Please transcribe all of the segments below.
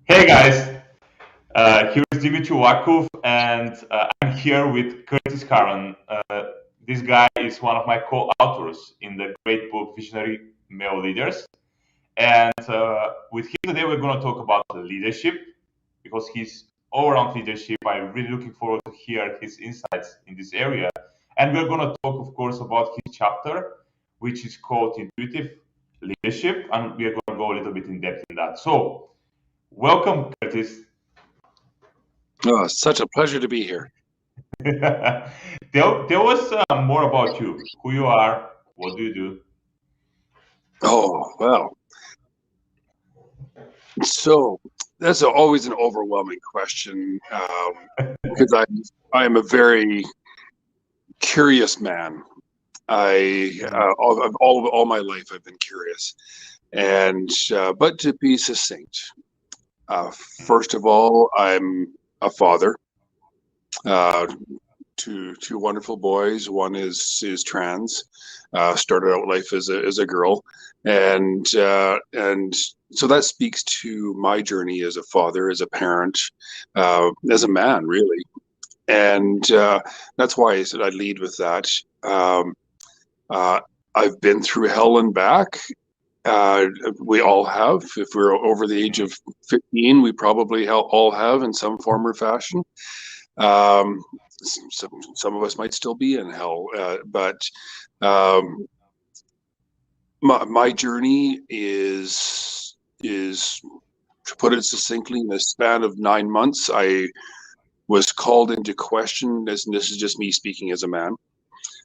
Hey guys, here's Dimitri Wakuf, and I'm here with Curtis Harren. This guy is one of my co-authors in the great book Visionary Male Leaders. And with him today, we're going to talk about leadership because he's all around leadership. I'm really looking forward to hear his insights in this area. And we're going to talk, of course, about his chapter, which is called Intuitive Leadership. And we're going to go a little bit in depth in that. So, welcome, Curtis. Oh, such a pleasure to be here. Tell us more about you, who you are, what do you do? Oh, well, so that's always an overwhelming question because I am a very curious man. All my life I've been curious, and but to be succinct, first of all, I'm a father. Uh, two wonderful boys. One is trans. Started out life as a girl, and so that speaks to my journey as a father, as a parent, as a man, really. And that's why I said I'd lead with that. Uh, I've been through hell and back. We all have. If we're over the age of 15, we probably all have in some form or fashion. Um, some of us might still be in hell, but um, my journey is to put it succinctly, in a span of 9 months, I was called into question. This is just me speaking as a man.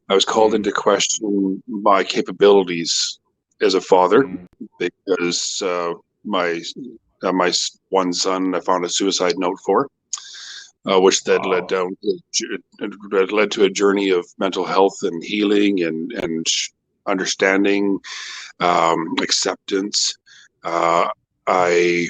I was called into question my capabilities as a father because my one son I found a suicide note for. Which then led to a journey of mental health and healing and understanding, acceptance. I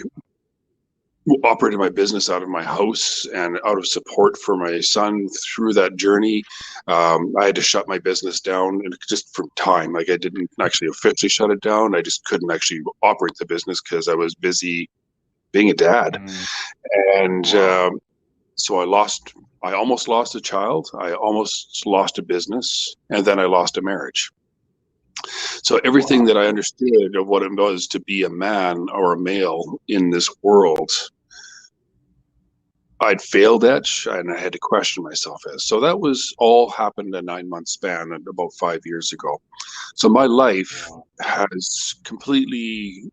operated my business out of my house and out of support for my son through that journey. I had to shut my business down just from time. Like I didn't actually officially shut it down. I just couldn't actually operate the business because I was busy being a dad. And so I almost lost a child. I almost lost a business, and then I lost a marriage. So everything that I understood of what it was to be a man or a male in this world, I'd failed at, and I had to question myself as. So that was all happened in a 9-month span about 5 years ago. So my life has completely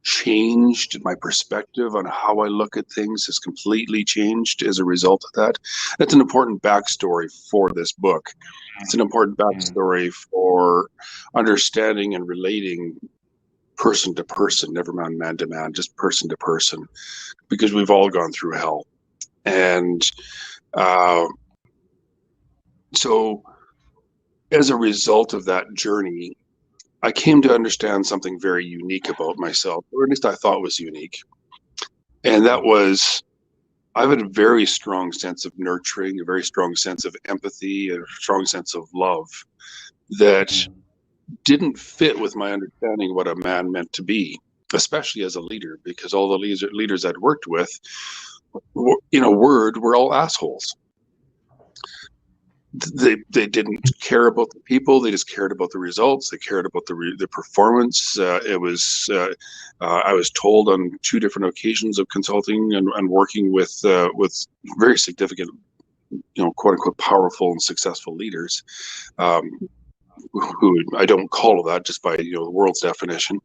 changed. My perspective on how I look at things has completely changed as a result of that. That's an important backstory for this book. It's an important backstory for understanding and relating person to person, never mind man to man, just person to person, because we've all gone through hell. And so as a result of that journey, I came to understand something very unique about myself, or at least I thought was unique. And that was, I have a very strong sense of nurturing, a very strong sense of empathy, a strong sense of love that didn't fit with my understanding of what a man meant to be, especially as a leader, because all the leaders I'd worked with, in a word, were all assholes. They didn't care about the people. They just cared about the results. They cared about the performance. I was told on 2 different occasions of consulting and working with very significant, quote unquote, powerful and successful leaders, who I don't call that just by the world's definition.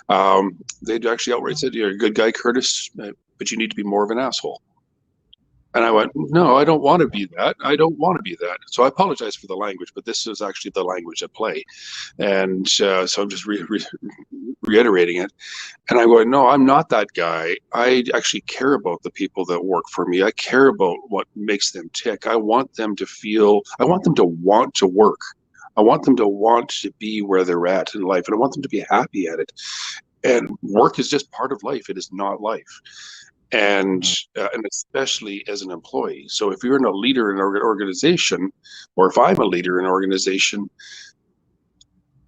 They'd actually outright said, "You're a good guy, Curtis, but you need to be more of an asshole." And I went, "No, I don't want to be that. I don't want to be that." So I apologize for the language, but this is actually the language at play. And so I'm just reiterating it. And I go, "No, I'm not that guy. I actually care about the people that work for me. I care about what makes them tick. I want them to want to work. I want them to want to be where they're at in life. And I want them to be happy at it. And work is just part of life. It is not life." And especially as an employee. So if you're a leader in an organization, or if I'm a leader in an organization,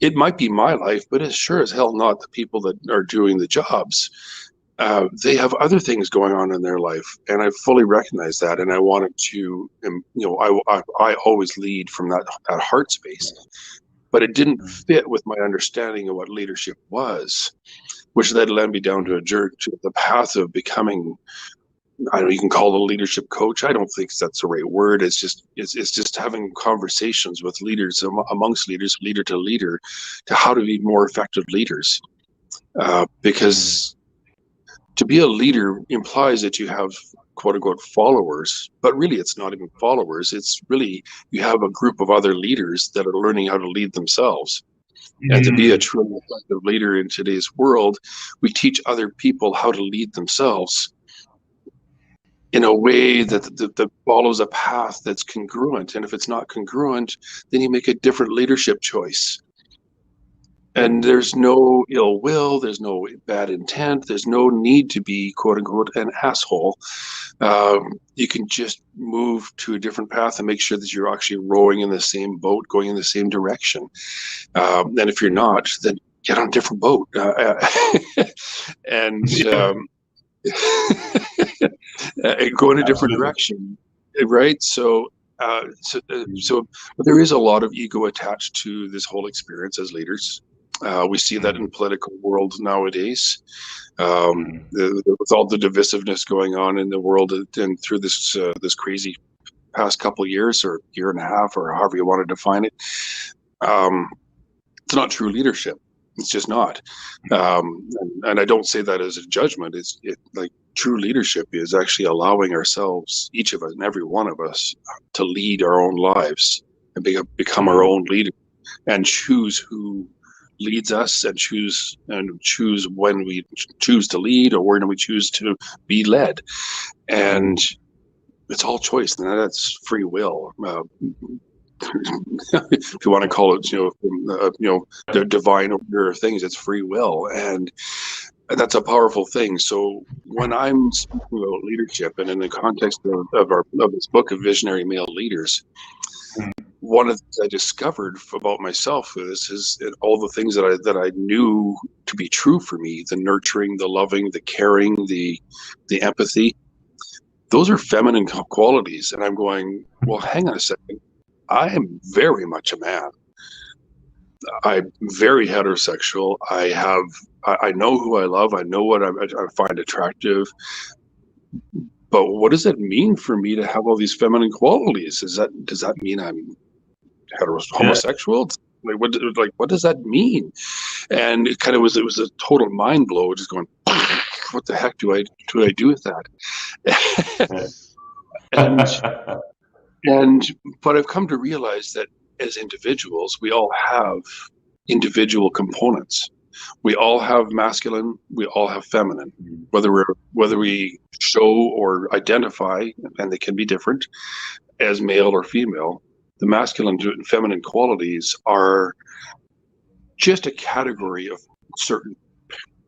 it might be my life, but it's sure as hell not the people that are doing the jobs. they have other things going on in their life, and I fully recognize that. And I wanted to, I always lead from that heart space, but it didn't fit with my understanding of what leadership was, which then led me down to the path of becoming. I don't know, you can call it a leadership coach. I don't think that's the right word. It's just having conversations with leaders, amongst leaders, leader to leader, to how to be more effective leaders. Because to be a leader implies that you have quote unquote followers, but really it's not even followers. It's really, you have a group of other leaders that are learning how to lead themselves. And to be a truly effective leader in today's world, we teach other people how to lead themselves in a way that follows a path that's congruent. And if it's not congruent, then you make a different leadership choice. And there's no ill will, there's no bad intent, there's no need to be, quote unquote, an asshole. You can just move to a different path and make sure that you're actually rowing in the same boat, going in the same direction. And if you're not, then get on a different boat. And go in a different direction, right? So there is a lot of ego attached to this whole experience as leaders. We see that in the political world nowadays, with all the divisiveness going on in the world, and through this crazy past couple of years or year and a half, or however you want to define it. It's not true leadership. It's just not. And I don't say that as a judgment. Like true leadership is actually allowing ourselves, each of us and every one of us, to lead our own lives and become our own leader, and choose who leads us, and choose when we choose to lead or when we choose to be led. And it's all choice, and that's free will. If you want to call it, the divine order of things, it's free will, and that's a powerful thing. So when I'm speaking about leadership, and in the context of this book of Visionary Male Leaders, one of the things I discovered about myself is all the things that I knew to be true for me: the nurturing, the loving, the caring, the empathy. Those are feminine qualities, and I'm going, well, hang on a second. I am very much a man. I'm very heterosexual. I know who I love. I know what I find attractive. But what does it mean for me to have all these feminine qualities? Does that mean I'm homosexual? What does that mean? And it was a total mind blow. Just going, what the heck do I do with that? But I've come to realize that as individuals, we all have individual components. We all have masculine, we all have feminine. Whether we show or identify, and they can be different, as male or female, the masculine and feminine qualities are just a category of certain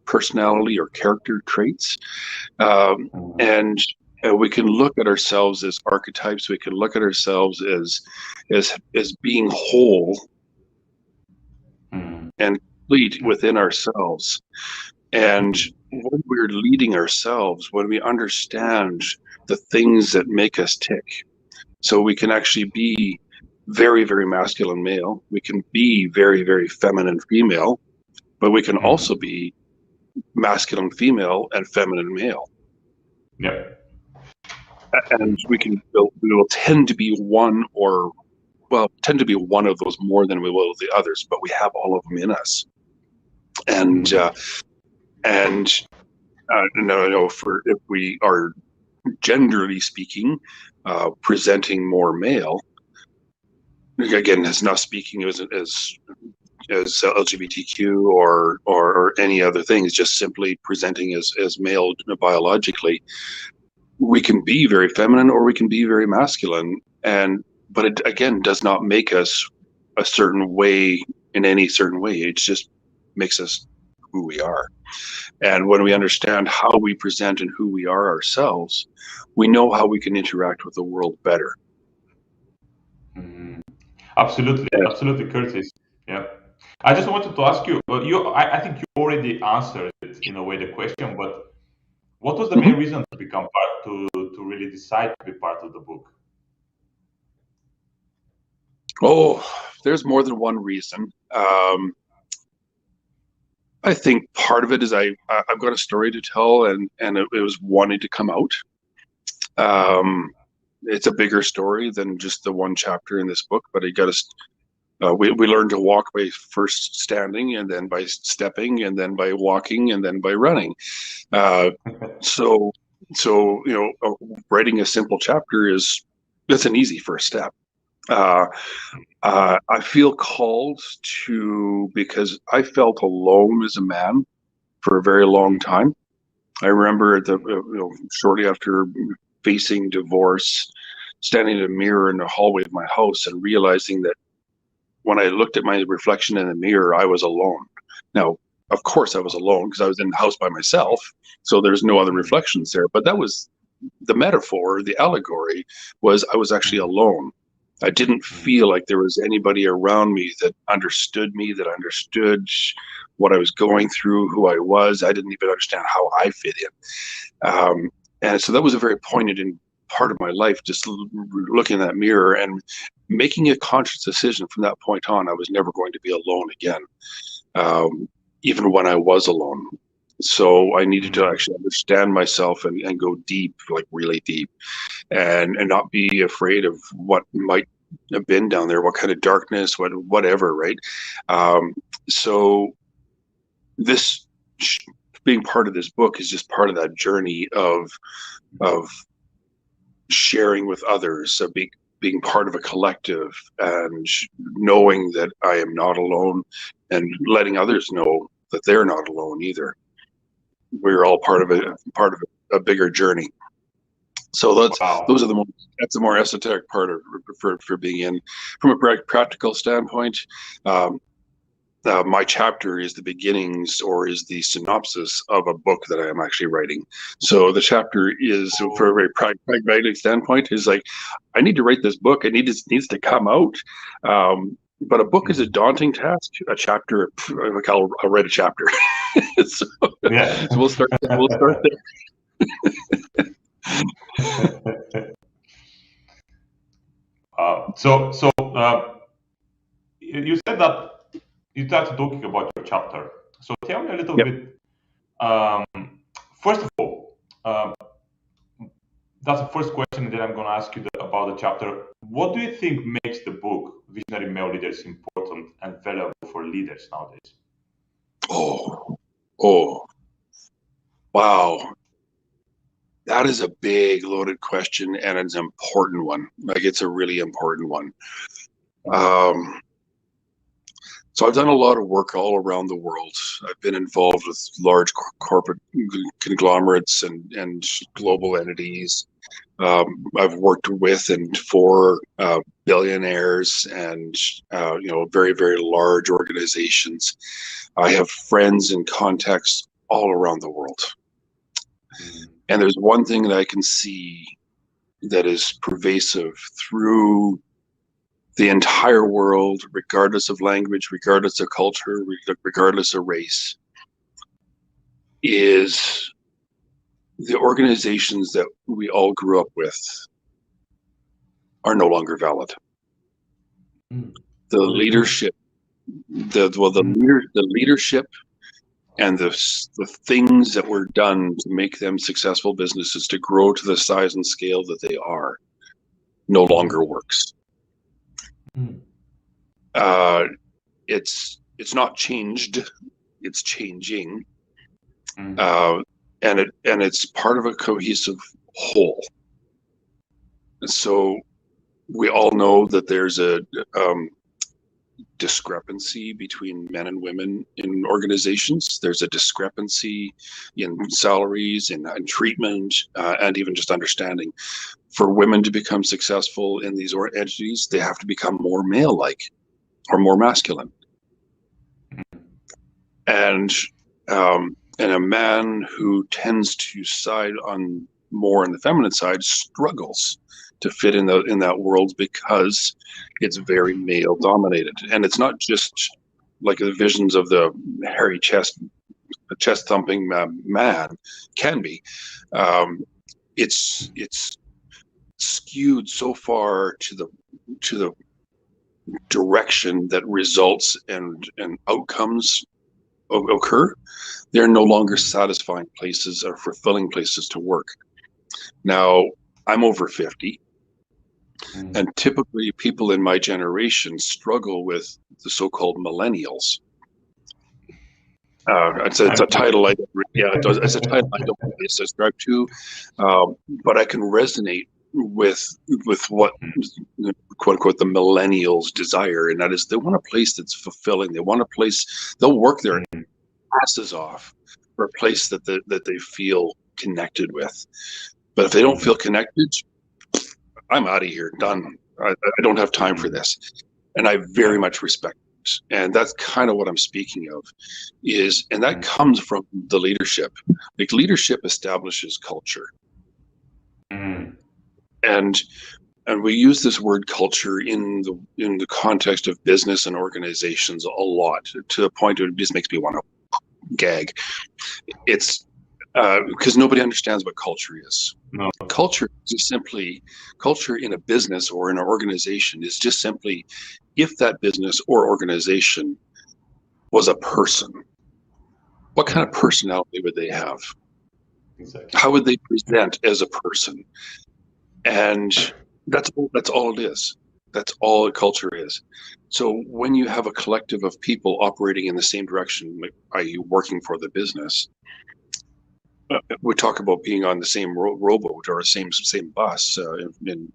personality or character traits. And we can look at ourselves as archetypes. We can look at ourselves as being whole and complete within ourselves. And when we're leading ourselves, when we understand the things that make us tick, so we can actually be very, very masculine male, we can be very, very feminine female, but we can also be masculine female and feminine male. Yeah. And we will tend to be one of those more than we will the others, but we have all of them in us. And if we are generally speaking presenting more male, again, it's not speaking as LGBTQ or any other thing, it's just simply presenting as male biologically. We can be very feminine or we can be very masculine, but it again does not make us a certain way in any certain way. It just makes us who we are. And when we understand how we present and who we are ourselves, we know how we can interact with the world better. Absolutely, Curtis. Yeah. I just wanted to ask you. I think you already answered it in a way, the question, but What was the main reason to become part to really decide to be part of the book? Oh, there's more than one reason. I think part of it is I've got a story to tell, and it was wanting to come out. It's a bigger story than just the one chapter in this book, but I got to. We learn to walk by first standing, and then by stepping, and then by walking, and then by running. So writing a simple chapter that's an easy first step. I feel called to, because I felt alone as a man for a very long time. I remember shortly after facing divorce, standing in a mirror in the hallway of my house and realizing that when I looked at my reflection in the mirror, I was alone. Now, of course, I was alone because I was in the house by myself, so there's no other reflections there. But that was the metaphor, the allegory was I was actually alone. I didn't feel like there was anybody around me that understood me, that understood what I was going through, who I was. I didn't even understand how I fit in. And so that was a very poignant in part of my life, just looking in that mirror and making a conscious decision from that point on. I was never going to be alone again, even when I was alone. So I needed to actually understand myself and go deep, like really deep, and not be afraid of what might have been down there, what kind of darkness, whatever, right? So this being part of this book is just part of that journey of sharing with others, of being part of a collective, and knowing that I am not alone, and letting others know that they're not alone either. We're all part of a bigger journey. So that's the more esoteric part of for being in. From a practical standpoint, my chapter is the beginnings, or is the synopsis of a book that I am actually writing. So the chapter is, for a very pragmatic standpoint, is like, I need to write this book. It needs to come out. But a book is a daunting task. A chapter, I'll write a chapter. So we'll start there. You said that you started talking about your chapter. So tell me a little bit. First of all, that's the first question that I'm going to ask you about the chapter. What do you think makes the book Visionary Male Leaders important and valuable for leaders nowadays? Oh, wow. That is a big, loaded question, and it's an important one. Like, it's a really important one. So I've done a lot of work all around the world. I've been involved with large corporate conglomerates and global entities. I've worked with and for billionaires and very, very large organizations. I have friends and contacts all around the world. And there's one thing that I can see that is pervasive through the entire world, regardless of language, regardless of culture, regardless of race, is the organizations that we all grew up with are no longer valid. The leadership, the leadership and the things that were done to make them successful businesses, to grow to the size and scale that they are, no longer works. It's not changed, it's changing, and it's part of a cohesive whole. So we all know that there's a discrepancy between men and women in organizations. There's a discrepancy in salaries and treatment, and even just understanding. For women to become successful in these entities, they have to become more male-like or more masculine. And a man who tends to side on more on the feminine side struggles to fit in that world, because it's very male dominated. And it's not just like the visions of the hairy chest chest thumping man can be. It's skewed so far to the direction that results and outcomes occur. They're no longer satisfying places or fulfilling places to work. Now, I'm over 50, and typically people in my generation struggle with the so-called millennials. It's a title it's a title I don't really subscribe to, but I can resonate with what, quote unquote, the millennials desire, and that is they want a place that's fulfilling. They want a place they'll work their asses off for a place that they feel connected with. But if they don't feel connected, I'm out of here. Done. I don't have time for this, and I very much respect. And that's kind of what I'm speaking of, and that comes from the leadership. Like, leadership establishes culture, and we use this word culture in the context of business and organizations a lot, to the point where it just makes me want to gag. It's because nobody understands what culture is. No. Culture in a business or in an organization is just simply, if that business or organization was a person, what kind of personality would they have? Exactly. How would they present as a person? And that's all it is. That's all a culture is. So when you have a collective of people operating in the same direction, i.e. working for the business, we talk about being on the same rowboat or same bus in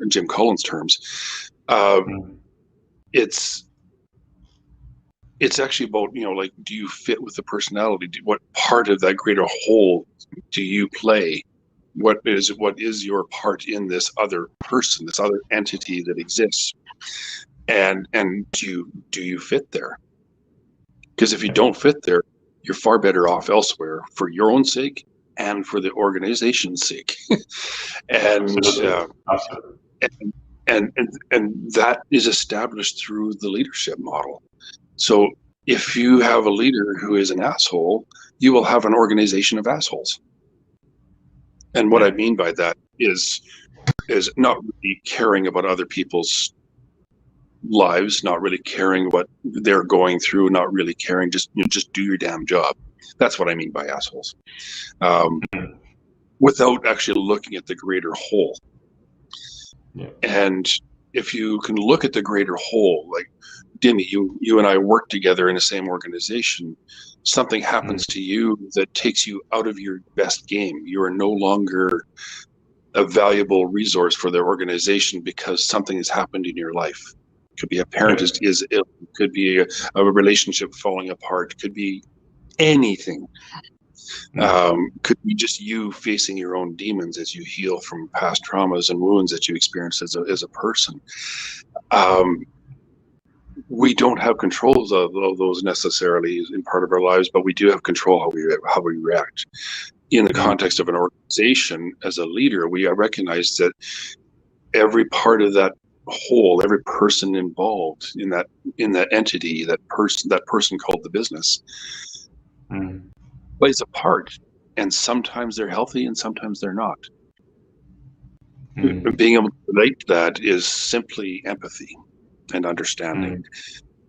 Jim Collins' terms. It's actually about, like, do you fit with the personality? What part of that greater whole do you play? What is your part in this other person, this other entity that exists? And do you fit there? Because if you don't fit there, you're far better off elsewhere, for your own sake and for the organization's sake. And Absolutely. and that is established through the leadership model. So if you have a leader who is an asshole, you will have an organization of assholes. And what I mean by that is not really caring about other people's lives, not really caring what they're going through, not really caring, just do your damn job. That's what I mean by assholes. Without actually looking at the greater whole. Yeah. And if you can look at the greater whole, like, Dimmy, you and I work together in the same organization, something happens to you that takes you out of your best game. You are no longer a valuable resource for their organization because something has happened in your life. It could be a parent is ill, it could be a relationship falling apart, it could be anything. Could be just you facing your own demons as you heal from past traumas and wounds that you experienced as a person. We don't have controls of those necessarily in part of our lives, but we do have control how we react. In the context of an organization, as a leader, we recognize that every part of that whole, every person involved in that entity, that person called the business, plays a part. And sometimes they're healthy and sometimes they're not. Being able to relate to that is simply empathy and understanding,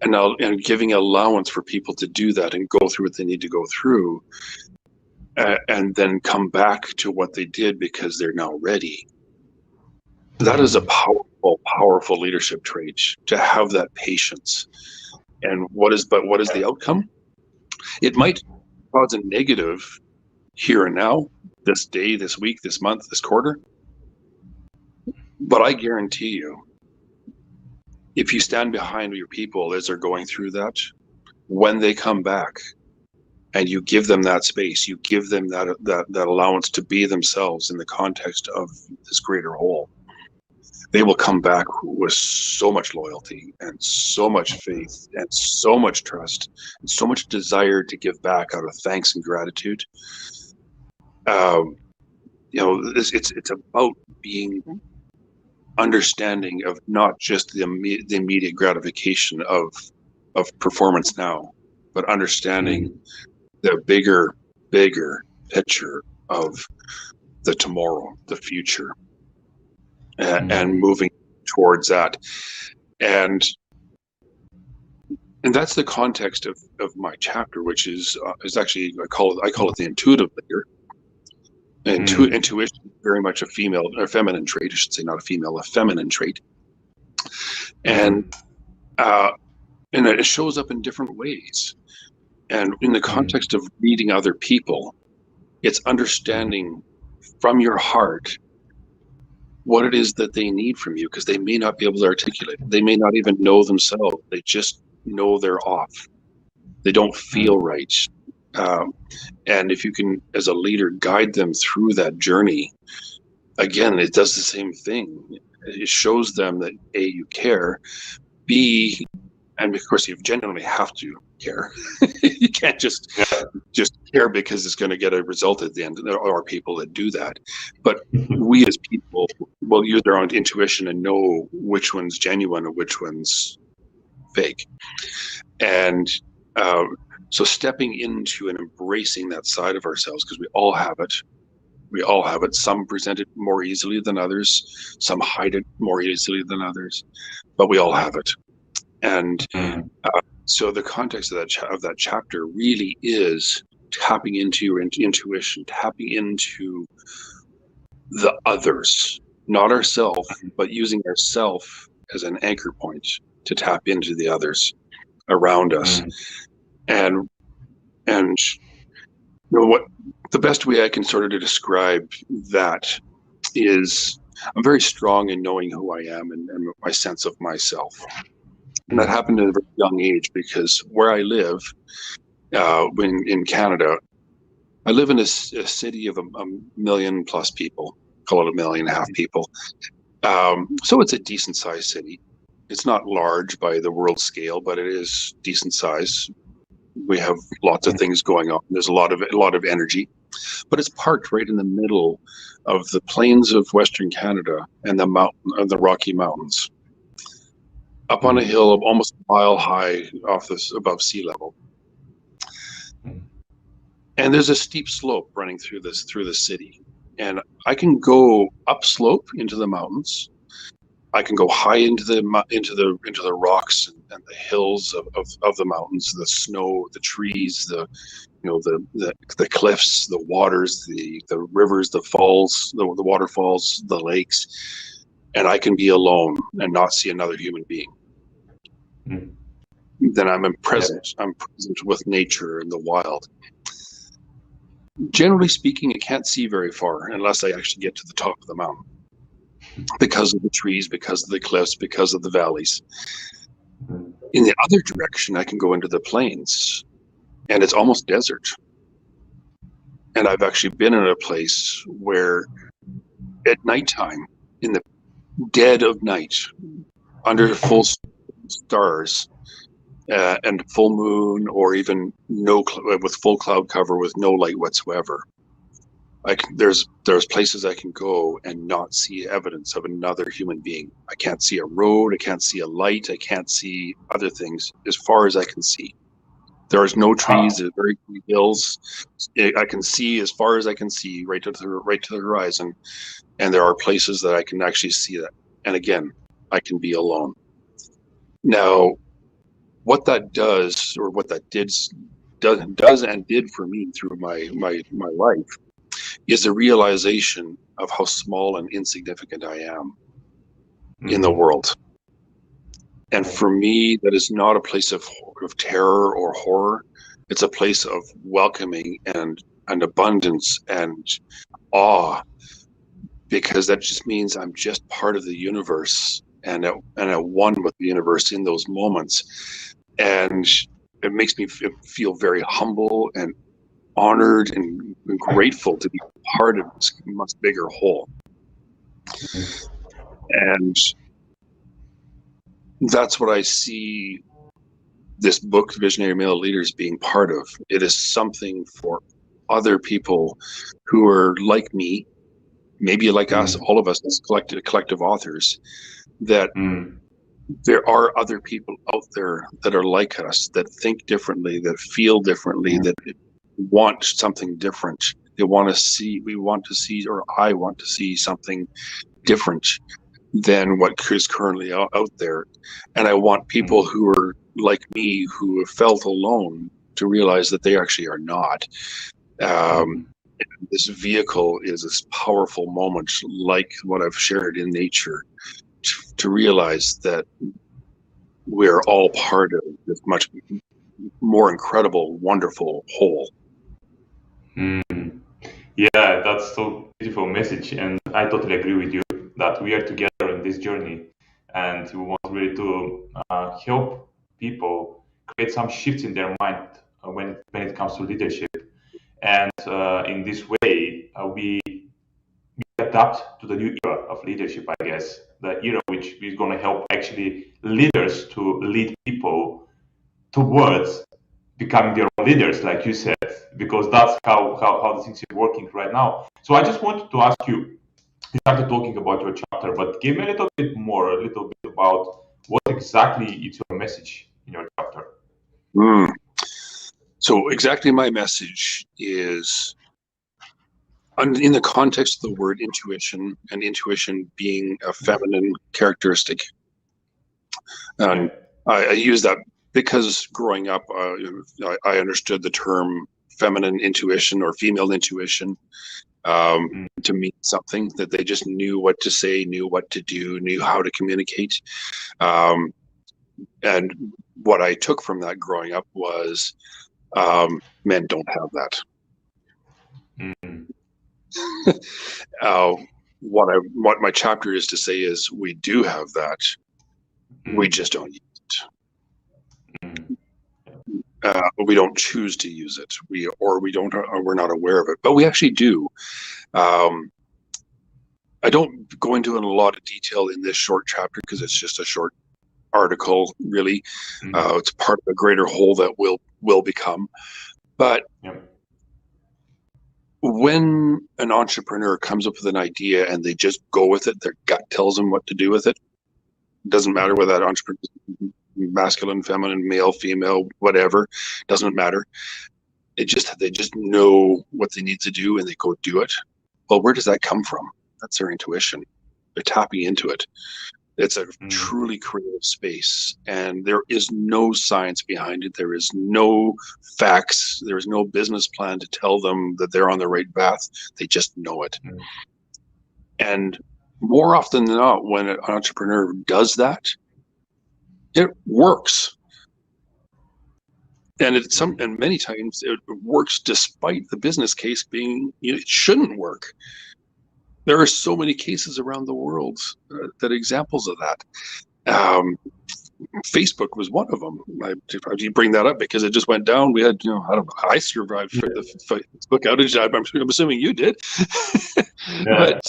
and giving allowance for people to do that and go through what they need to go through, and then come back to what they did because they're now ready. That is a powerful leadership trait, to have that patience. And what is the outcome? It might cause a negative here and now, this day, this week, this month, this quarter. But I guarantee you, if you stand behind your people as they're going through that, when they come back and you give them that space, you give them that allowance to be themselves in the context of this greater whole, they will come back with so much loyalty and so much faith and so much trust and so much desire to give back out of thanks and gratitude. It's about being understanding of not just the immediate gratification of performance now, but understanding the bigger picture of the tomorrow, the future, and moving towards that. And that's the context of my chapter, which is actually I call it the intuitive layer. Intuition, very much a female or feminine trait. I should say not a female, a feminine trait, and it shows up in different ways. And in the context of reading other people, it's understanding from your heart what it is that they need from you, because they may not be able to articulate. They may not even know themselves. They just know they're off. They don't feel right. And if you can, as a leader, guide them through that journey, again, it does the same thing. It shows them that A, you care, B, and of course you genuinely have to care. You can't just care because it's going to get a result at the end. There are people that do that, but we as people will use their own intuition and know which one's genuine and which one's fake. And so stepping into and embracing that side of ourselves, because we all have it. We all have it. Some present it more easily than others. Some hide it more easily than others, but we all have it. And so the context of that chapter really is tapping into your intuition, tapping into the others, not ourselves, but using ourself as an anchor point to tap into the others around us. And you know what, the best way I can sort of describe that is I'm very strong in knowing who I am and my sense of myself. And that happened at a very young age, because where I live, in Canada, I live in a city of a million plus people, call it 1.5 million people. So it's a decent sized city. It's not large by the world scale, but it is decent size. We have lots of things going on. There's a lot of energy, but it's parked right in the middle of the plains of Western Canada and the Rocky Mountains, up on a hill of almost a mile high above sea level. And there's a steep slope running through the city, and I can go upslope into the mountains. I can go high into the rocks and the hills of the mountains, the snow, the trees, the cliffs, the waters, the rivers, the falls, the waterfalls, the lakes, and I can be alone and not see another human being. Then I'm present. I'm present with nature and the wild. Generally speaking, I can't see very far unless I actually get to the top of the mountain, because of the trees, because of the cliffs, because of the valleys. In the other direction, I can go into the plains, and it's almost desert. And I've actually been in a place where at nighttime, in the dead of night, under full stars and full moon, or even with full cloud cover with no light whatsoever, there's places I can go and not see evidence of another human being. I can't see a road, I can't see a light, I can't see other things as far as I can see. There is no trees, there's very few hills. I can see as far as I can see, right to the horizon. And there are places that I can actually see that. And again, I can be alone. Now, what that does, or what that does and did for me through my life, is the realization of how small and insignificant I am in the world. And for me, that is not a place of terror or horror. It's a place of welcoming and abundance and awe, because that just means I'm just part of the universe and at one with the universe in those moments. And it makes me feel very humble and honored and grateful to be part of this much bigger whole. And that's what I see this book, Visionary Male Leaders, being part of. It is something for other people who are like me, maybe like us, all of us as collective authors, that there are other people out there that are like us, that think differently, that feel differently, that want something different. We want to see, or I want to see something different than what is currently out there. And I want people who are like me, who have felt alone, to realize that they actually are not. This vehicle is this powerful moment, like what I've shared in nature, to realize that we're all part of this much more incredible, wonderful whole. Yeah, that's so beautiful message, and I totally agree with you that we are together in this journey, and we want really to help people create some shifts in their mind when it comes to leadership, and in this way, we adapt to the new era of leadership. I guess the era which is going to help actually leaders to lead people towards becoming their own leaders, like you said, because that's how the things are working right now. So I just wanted to ask you, you started talking about your chapter, but give me a little bit more, a little bit about what exactly is your message in your chapter. So exactly my message is, in the context of the word intuition, and intuition being a feminine characteristic. And I use that because growing up, I understood the term feminine intuition or female intuition to mean something, that they just knew what to say, knew what to do, knew how to communicate. And what I took from that growing up was men don't have that. What my chapter is to say is, we do have that. We just don't use it. We don't choose to use it. We're not aware of it, but we actually do. I don't go into it in a lot of detail in this short chapter because it's just a short article, really. It's part of a greater whole that will become. But when an entrepreneur comes up with an idea and they just go with it, their gut tells them what to do with it. It doesn't matter whether that entrepreneur is masculine, feminine, male, female, whatever. Doesn't matter. They just know what they need to do and they go do it. Well, where does that come from? That's their intuition. They're tapping into it. It's a truly creative space, and there is no science behind it. There is no facts. There is no business plan to tell them that they're on the right path. They just know it. And more often than not, when an entrepreneur does that, it works. And and many times it works despite the business case being, it shouldn't work. There are so many cases around the world that examples of that. Facebook was one of them. I bring that up because it just went down. We had, I don't know, I survived for the Facebook outage. I'm assuming you did. But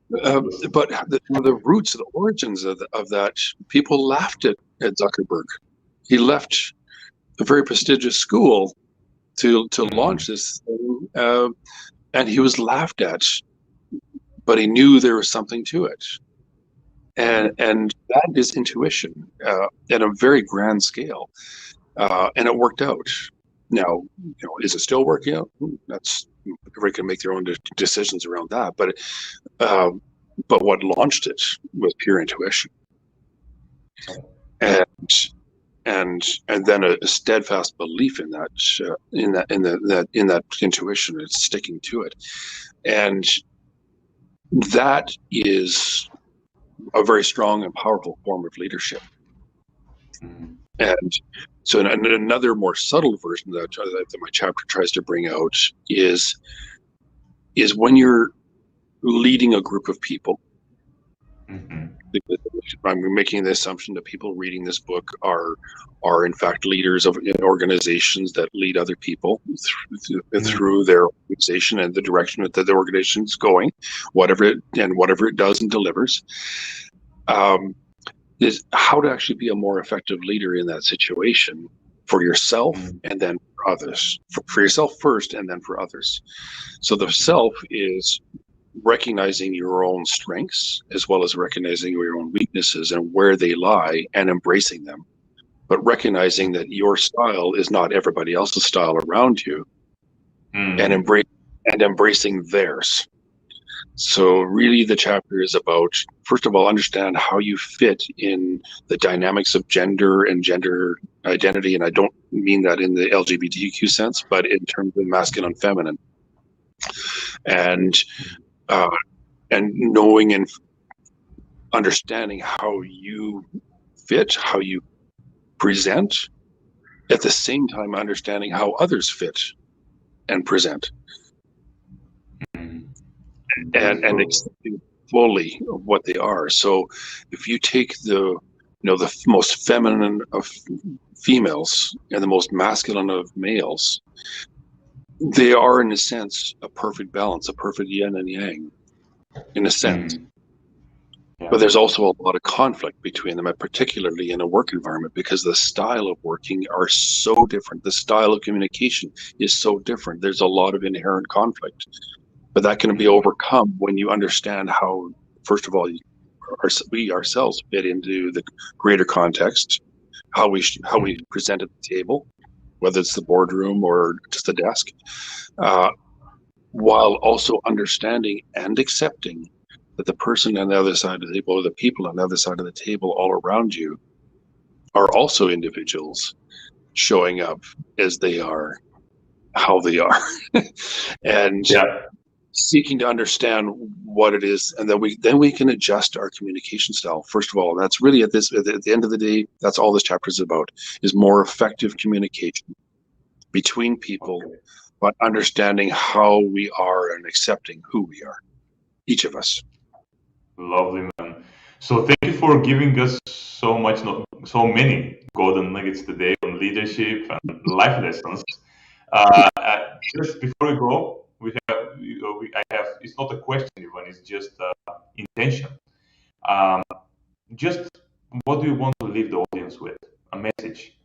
the roots, the origins of that, people laughed at Zuckerberg. He left a very prestigious school to launch this thing, and he was laughed at. But he knew there was something to it, and that is intuition at a very grand scale, and it worked out. Now, is it still working out? That's, everybody can make their own decisions around that. But what launched it was pure intuition, and then a steadfast belief in that intuition. It's sticking to it, and that is a very strong and powerful form of leadership. And so another more subtle version that my chapter tries to bring out is when you're leading a group of people. I'm making the assumption that people reading this book are in fact leaders of organizations that lead other people through their organization and the direction that the organization is going, whatever it does and delivers. Is how to actually be a more effective leader in that situation for yourself and then for others. For yourself first and then for others. So the self is recognizing your own strengths as well as recognizing your own weaknesses and where they lie and embracing them, but recognizing that your style is not everybody else's style around you, and Mm. embracing theirs. So really the chapter is about, first of all, understand how you fit in the dynamics of gender and gender identity. And I don't mean that in the LGBTQ sense, but in terms of masculine, feminine, and uh, knowing and understanding how you fit, how you present, at the same time understanding how others fit and present, Mm. and So, accepting fully of what they are. So if you take the the most feminine of females and the most masculine of males, they are in a sense a perfect balance, a perfect yin and yang in a sense. mm. Yeah. But there's also a lot of conflict between them, and particularly in a work environment, because the style of working are so different. The style of communication is so different. There's a lot of inherent conflict, but that can be Mm. overcome when you understand how, first of all, we ourselves fit into the greater context, how we present at the table, whether it's the boardroom or just the desk, uh, while also understanding and accepting that the person on the other side of the table, or the people on the other side of the table all around you, are also individuals showing up as they are, how they are, and Yeah. seeking to understand what it is, and then we can adjust our communication style. First of all, that's really at the end of the day, that's all this chapter is about, is more effective communication between people, Okay. but understanding how we are and accepting who we are, each of us. Lovely, man. So thank you for giving us so much, so many golden nuggets today on leadership and life lessons. Just before we go, I have. It's not a question even. It's just intention. Um, just what do you want to leave the audience with? A message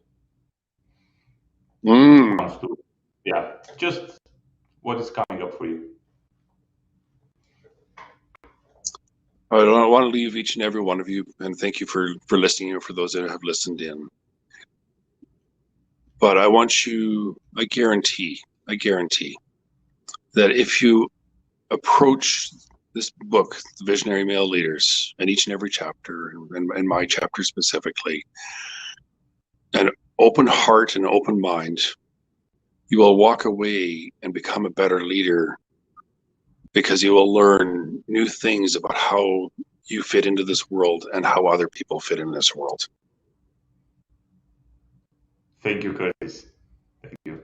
when it Mm. comes to, yeah, just what is coming up for you. I don't want to leave each and every one of you, and thank you for listening, and for those that have listened in. But I want you, I guarantee that if you approach this book, The Visionary Male Leaders, and each and every chapter, and my chapter specifically, an open heart and open mind, you will walk away and become a better leader, because you will learn new things about how you fit into this world and how other people fit in this world. Thank you, Curtis. Thank you.